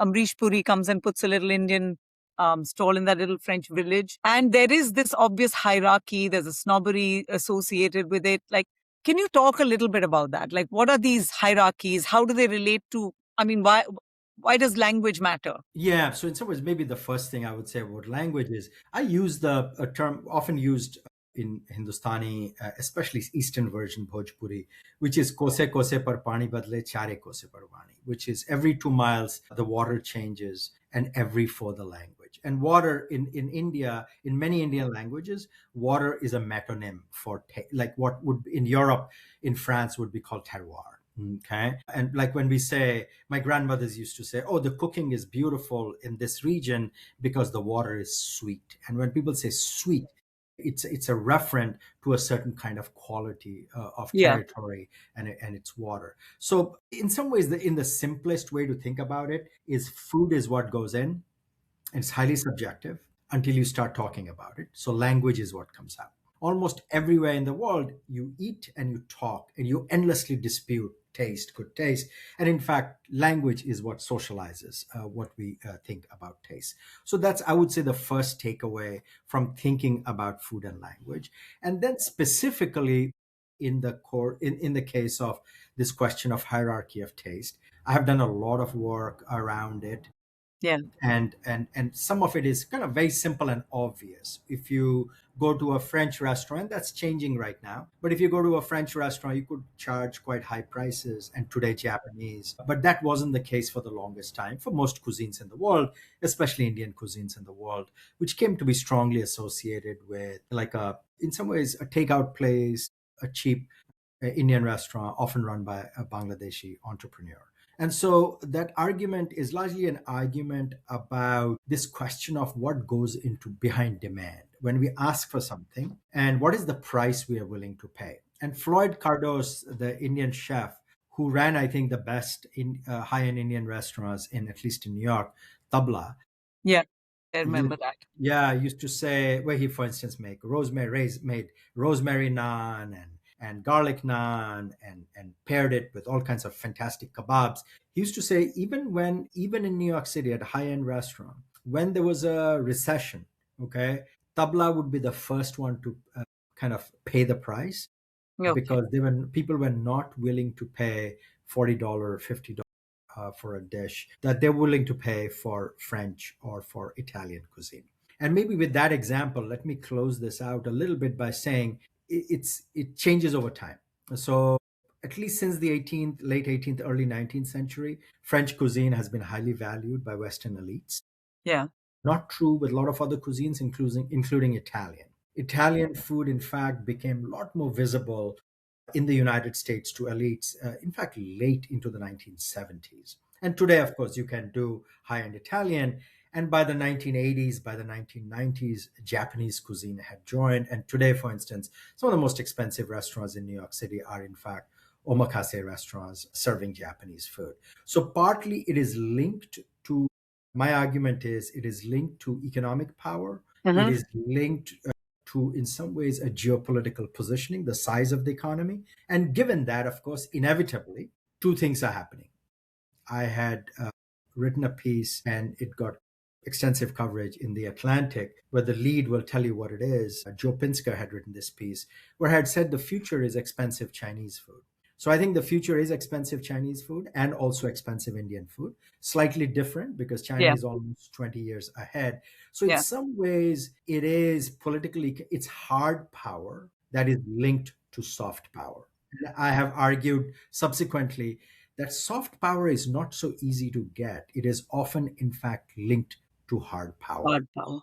Amrish Puri comes and puts a little Indian stall in that little French village. And there is this obvious hierarchy, there's a snobbery associated with it. Like, can you talk a little bit about that? Like, what are these hierarchies? How do they relate to, I mean, why does language matter? Yeah, so in some ways, maybe the first thing I would say about language is I use the a term often used in Hindustani, especially Eastern version Bhojpuri, which is kose kose par pani badle chare kose par pani, which is every 2 miles the water changes and every for the language. And water in India, in many Indian languages, water is a metonym for like what would in Europe, in France would be called terroir. Okay. And like when we say, my grandmothers used to say, oh, the cooking is beautiful in this region because the water is sweet. And when people say sweet, it's a referent to a certain kind of quality of Yeah. territory and its water. So in some ways, in the simplest way to think about it is food is what goes in. It's highly subjective until you start talking about it. So language is what comes out. Almost everywhere in the world, you eat and you talk and you endlessly dispute taste, good taste. And in fact, language is what socializes what we think about taste. So that's, I would say, the first takeaway from thinking about food and language. And then specifically in the core, in the case of this question of hierarchy of taste, I have done a lot of work around it, Yeah. and some of it is kind of very simple and obvious. If you go to a French restaurant, that's changing right now, but if you go to a French restaurant, you could charge quite high prices, and today Japanese, but that wasn't the case for the longest time for most cuisines in the world, especially Indian cuisines in the world, which came to be strongly associated with, like, a in some ways a takeout place, a cheap Indian restaurant often run by a Bangladeshi entrepreneur. And so that argument is largely an argument about this question of what goes into behind demand when we ask for something and what is the price we are willing to pay. And Floyd Cardos, the Indian chef who ran, I think, the best in high-end Indian restaurants in at least in New York, Tabla, Yeah. I remember you, that. yeah, used to say where he, for instance, made rosemary naan and garlic naan and paired it with all kinds of fantastic kebabs. He used to say even in New York City at a high end restaurant, when there was a recession, okay, tabla would be the first one to kind of pay the price Okay. because people were not willing to pay $40, $50 for a dish that they're willing to pay for French or for Italian cuisine. And maybe with that example, let me close this out a little bit by saying it changes over time. So at least since the late 18th, early 19th century, French cuisine has been highly valued by Western elites. Yeah. Not true with a lot of other cuisines, including Italian. Italian food, in fact, became a lot more visible in the United States to elites, in fact, late into the 1970s. And today, of course, you can do high end Italian. And by the 1980s, by the 1990s, Japanese cuisine had joined. And today, for instance, some of the most expensive restaurants in New York City are, in fact, omakase restaurants serving Japanese food. So, partly it is linked to, my argument is, it is linked to economic power. It Hmm. is linked to, in some ways, a geopolitical positioning, the size of the economy. And given that, of course, inevitably, two things are happening. I had written a piece and it got extensive coverage in The Atlantic, where the lead will tell you what it is. Joe Pinsker had written this piece where I had said the future is expensive Chinese food. So I think the future is expensive Chinese food and also expensive Indian food. Slightly different because China Yeah. is almost 20 years ahead. So in Yeah. some ways, it is politically, it's hard power that is linked to soft power. And I have argued subsequently that soft power is not so easy to get. It is often, in fact, linked to hard power. Hard power.